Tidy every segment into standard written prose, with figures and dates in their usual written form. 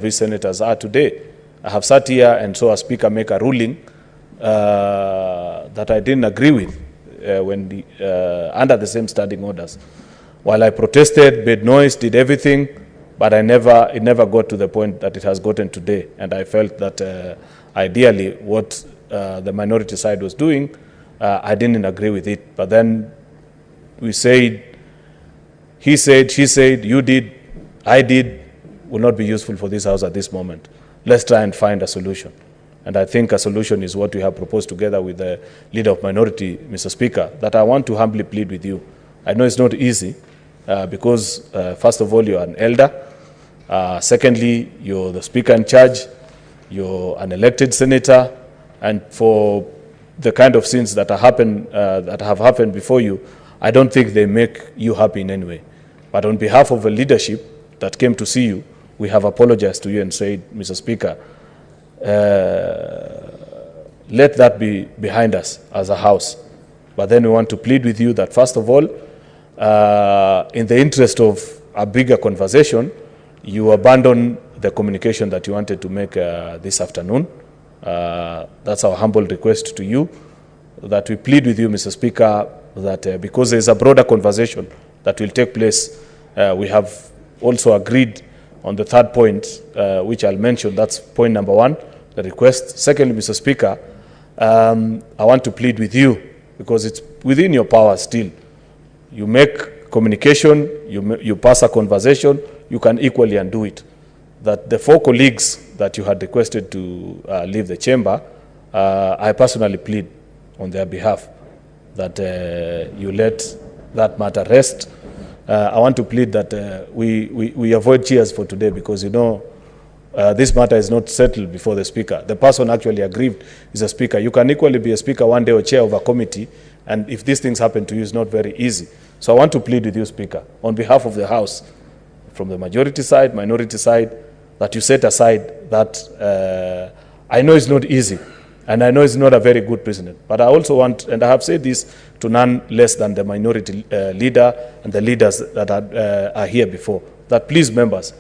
these senators are today. I have sat here and saw a speaker make a ruling that I didn't agree with under the same standing orders. While I protested, made noise, did everything, but it never got to the point that it has gotten today. And I felt that ideally what the minority side was doing, I didn't agree with it. But then we said, he said, she said, you did, I did, will not be useful for this House at this moment. Let's try and find a solution. And I think a solution is what we have proposed together with the Leader of Minority, Mr. Speaker, that I want to humbly plead with you. I know it's not easy because, first of all, you're an elder. Secondly, you're the Speaker in charge. You're an elected senator. And for the kind of sins that have happened before you, I don't think they make you happy in any way. But on behalf of the leadership that came to see you, we have apologized to you and said, Mr. Speaker, let that be behind us as a House. But then we want to plead with you that, first of all, in the interest of a bigger conversation, you abandon the communication that you wanted to make this afternoon. That's our humble request to you, that we plead with you, Mr. Speaker, that because there's a broader conversation that will take place, we have also agreed on the third point, which I'll mention. That's point number one, the request. Secondly, Mr. Speaker, I want to plead with you, because it's within your power still. You make communication, you pass a conversation, you can equally undo it. That the 4 colleagues that you had requested to leave the chamber, I personally plead on their behalf that you let that matter rest. I want to plead that we avoid cheers for today, because you know this matter is not settled before the Speaker. The person actually aggrieved is a Speaker. You can equally be a Speaker one day or chair of a committee, and if these things happen to you, it's not very easy. So I want to plead with you, Speaker, on behalf of the House, from the majority side, minority side, that you set aside that I know it's not easy, and I know it's not a very good precedent, but I also want, and I have said this to none less than the minority leader and the leaders that are here before, that please, members,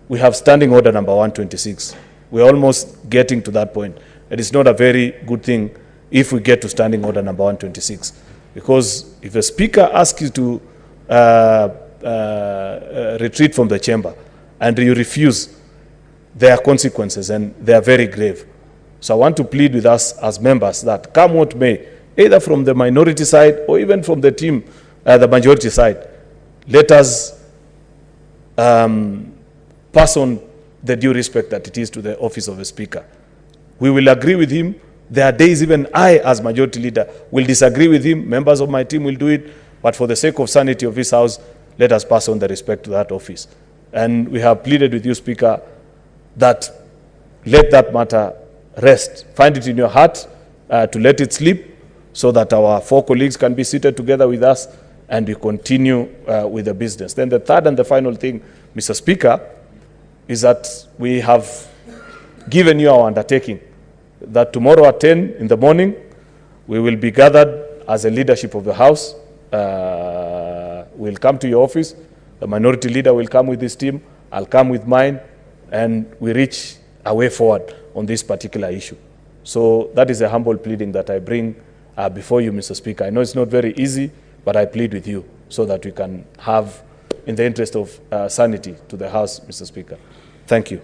we have standing order number 126. We're almost getting to that point. It is not a very good thing if we get to standing order number 126, because if a Speaker asks you to retreat from the chamber and you refuse, there are consequences, and they are very grave. So I want to plead with us as members that come what may, either from the minority side or even from the team, the majority side, let us pass on the due respect that it is to the office of a Speaker. We will agree with him. There are days even I, as majority leader, will disagree with him. Members of my team will do it. But for the sake of sanity of this House, let us pass on the respect to that office. And we have pleaded with you, Speaker, that let that matter rest. Find it in your heart to let it sleep, so that our 4 colleagues can be seated together with us and we continue with the business. Then the third and the final thing, Mr. Speaker, is that we have given you our undertaking that tomorrow at 10 in the morning, we will be gathered as a leadership of the House. We'll come to your office. The minority leader will come with his team. I'll come with mine, and we reach a way forward on this particular issue. So that is a humble pleading that I bring before you, Mr. Speaker. I know it's not very easy, but I plead with you so that we can have, in the interest of sanity to the House, Mr. Speaker. Thank you.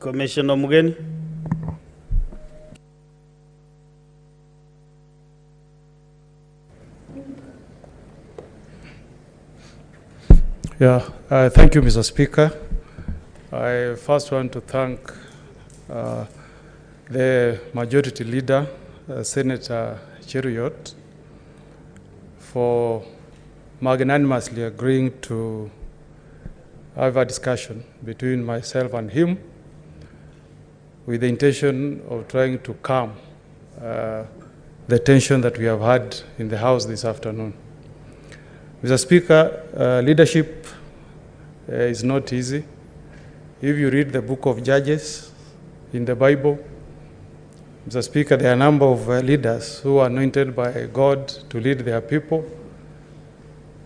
Commissioner Mugeni. Yeah, thank you, Mr. Speaker. I first want to thank the majority leader, Senator Cheruiyot, for magnanimously agreeing to have a discussion between myself and him with the intention of trying to calm the tension that we have had in the House this afternoon. Mr. Speaker, leadership is not easy. If you read the book of Judges in the Bible, Mr. Speaker, there are a number of leaders who are anointed by God to lead their people,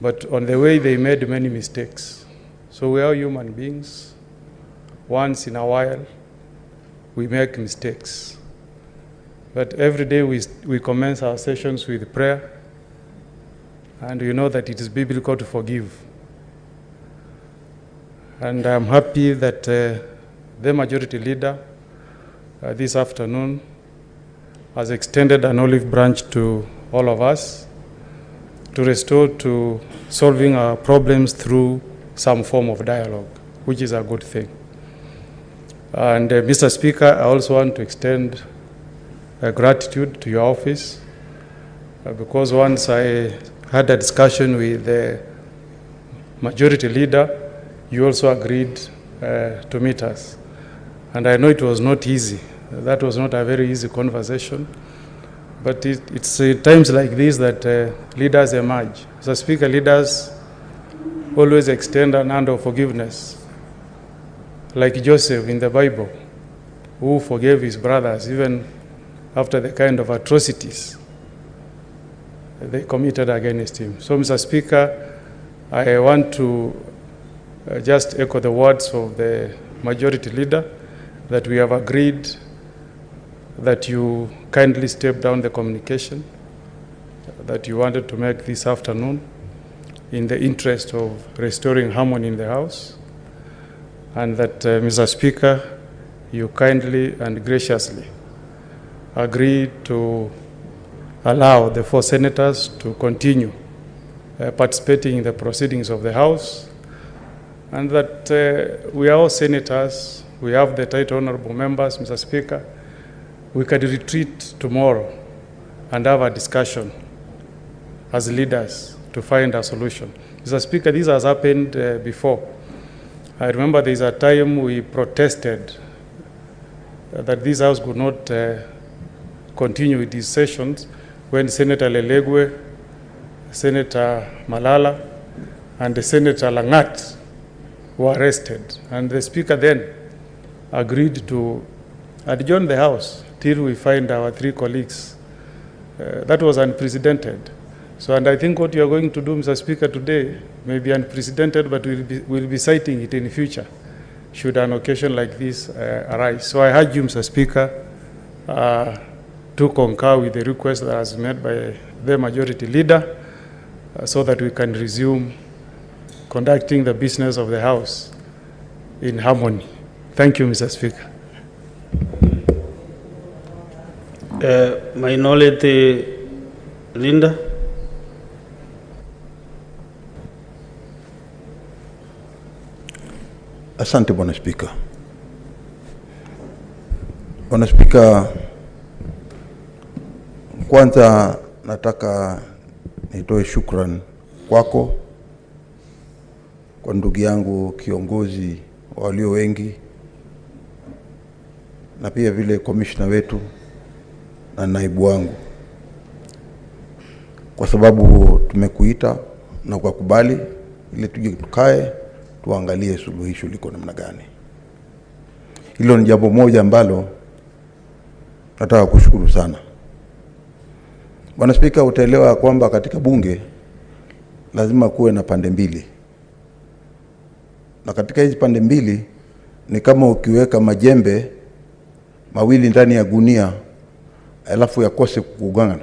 But on the way, they made many mistakes. So we are human beings. Once in a while, we make mistakes. But every day we commence our sessions with prayer, and we know that it is biblical to forgive. And I'm happy that the majority leader this afternoon has extended an olive branch to all of us to restore to solving our problems through some form of dialogue, which is a good thing. And Mr. Speaker, I also want to extend gratitude to your office because once I had a discussion with the majority leader, you also agreed to meet us. And I know it was not easy. That was not a very easy conversation. But it's times like this that leaders emerge. Mr. Speaker, leaders always extend an hand of forgiveness. Like Joseph in the Bible, who forgave his brothers even after the kind of atrocities they committed against him. So, Mr. Speaker, I want to just echo the words of the majority leader that we have agreed that you kindly step down the communication that you wanted to make this afternoon in the interest of restoring harmony in the House, and that, Mr. Speaker, you kindly and graciously agreed to allow the 4 senators to continue participating in the proceedings of the House, and that we are all senators, we have the right honorable members, Mr. Speaker. We can retreat tomorrow and have a discussion as leaders to find a solution. Mr. Speaker, this has happened before. I remember there is a time we protested that this House could not continue with these sessions when Senator Lelegwe, Senator Malala, and Senator Langat were arrested. And the Speaker then agreed to adjourn the House till we find our 3 colleagues. That was unprecedented. So, and I think what you are going to do, Mr. Speaker, today may be unprecedented, but we'll be citing it in the future, should an occasion like this arise. So I urge you, Mr. Speaker, to concur with the request that was made by the majority leader so that we can resume conducting the business of the House in harmony. Thank you, Mr. Speaker. Minority Linda. Asante Bwana Spika. Bwana Spika, kwanza nataka nitoe shukrani kwako, kwa ndugu yangu kiongozi walio wengi, na pia vile commissioner wetu na naibu wangu, kwa sababu tumekuita na ukakubali ili tuje tukae tuangalie suluhisho liko namna gani. Hilo ni jambo moja ambalo nataka kushukuru sana. Bwana Spika, utaelewa kwamba katika bunge lazima kuwe na pande mbili. Na katika hizi pande mbili ni kama ukiweka majembe mawili ndani ya gunia alafu yakose kugongana.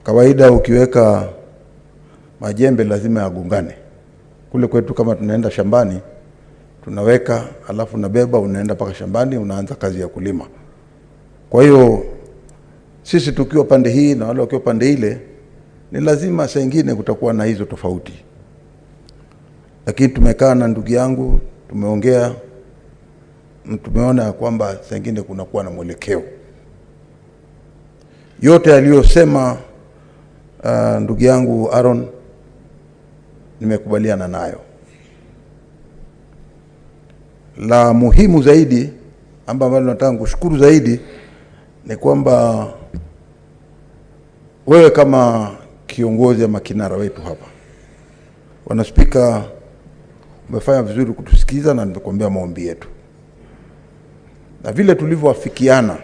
Kawaida ukiweka majembe lazima yagongane. Kule kwetu kama tunaenda shambani, tunaweka alafu nabeba unaenda paka shambani unaanza kazi ya kulima. Kwa hiyo sisi tukiwa pande hii na wale wakiwa pande ile, ni lazima saa nyingine kutakuwa na hizo tofauti. Lakini tumekaa na ndugu yangu, tumeongea, tumeona kwamba saa nyingine kunakuwa na mwelekeo. Yote aliyosema ndugu yangu Aaron nimekubaliana nayo. La muhimu zaidi ambalo nataka kushukuru zaidi ni kwamba wewe kama kiongozi ama kinara wetu hapa, Bwana Spika, umefanya vizuri kutusikiza na nimekuambia maombi yetu. Na vile tulivyoafikiana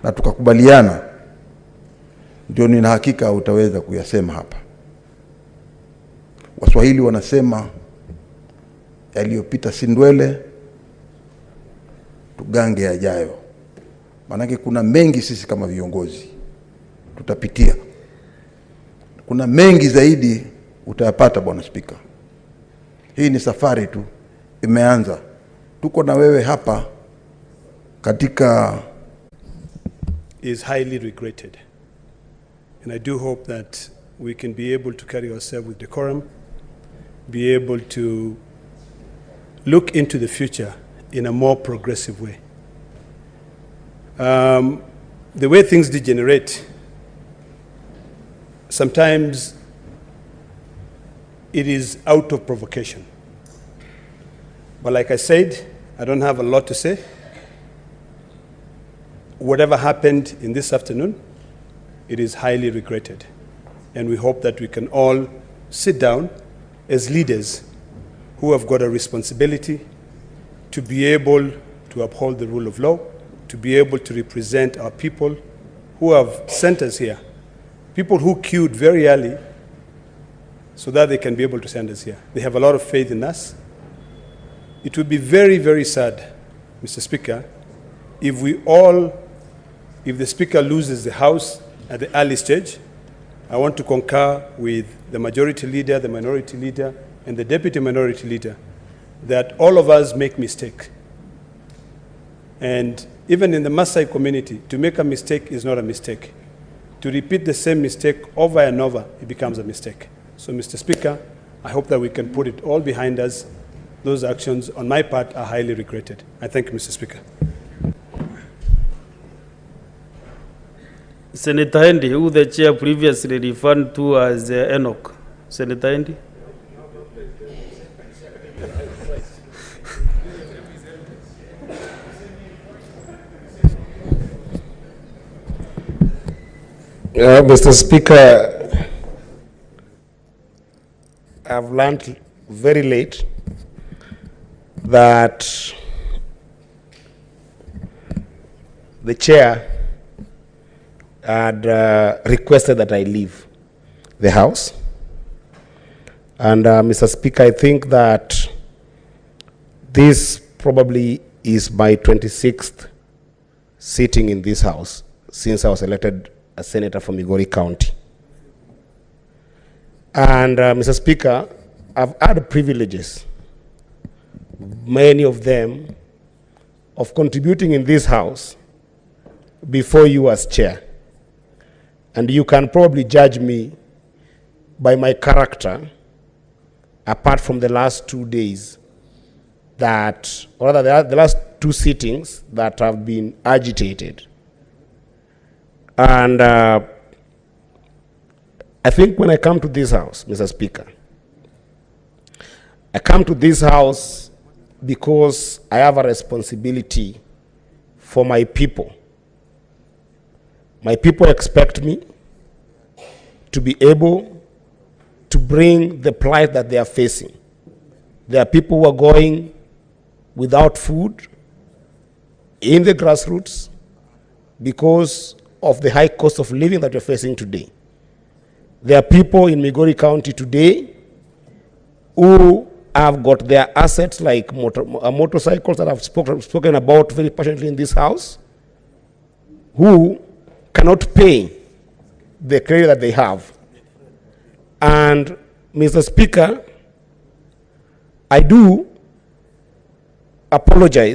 na tukakubaliana ndio nina hakika utaweza kuyasema hapa. Waswahili wanasema yaliyopita si ndwele, tugange yajayo. Maanake kuna mengi sisi kama viongozi tutapitia. Kuna mengi zaidi utayapata, Bwana Spika. Hii ni safari tu, imeanza. Tuko na wewe hapa katika is highly regretted. And I do hope that we can be able to carry ourselves with decorum, be able to look into the future in a more progressive way. The way things degenerate, sometimes it is out of provocation. But like I said, I don't have a lot to say. Whatever happened in this afternoon, it is highly regretted. And we hope that we can all sit down as leaders who have got a responsibility to be able to uphold the rule of law, to be able to represent our people who have sent us here, people who queued very early so that they can be able to send us here. They have a lot of faith in us. It would be very, very sad, Mr. Speaker, if the Speaker loses the House at the early stage. I want to concur with the Majority Leader, the Minority Leader, and the Deputy Minority Leader that all of us make mistakes. And even in the Maasai community, to make a mistake is not a mistake. To repeat the same mistake over and over, it becomes a mistake. So, Mr. Speaker, I hope that we can put it all behind us. Those actions, on my part, are highly regretted. I thank you, Mr. Speaker. Senator Hendy, who the chair previously referred to as Enoch. Senator Hendy. Mr. Speaker, I've learned very late that the chair had requested that I leave the House. And Mr. Speaker, I think that this probably is my 26th sitting in this House since I was elected as Senator from Migori County. And Mr. Speaker, I've had privileges, many of them, of contributing in this House before you as chair. And you can probably judge me by my character, apart from the last 2 days that, or rather the last 2 sittings that have been agitated. And I think when I come to this House, Mr. Speaker, I come to this House because I have a responsibility for my people. My people expect me to be able to bring the plight that they are facing. There are people who are going without food in the grassroots because of the high cost of living that we're facing today. There are people in Migori County today who have got their assets like motorcycles that I've spoken about very passionately in this House, who cannot pay the credit that they have. And Mr. Speaker, I do apologize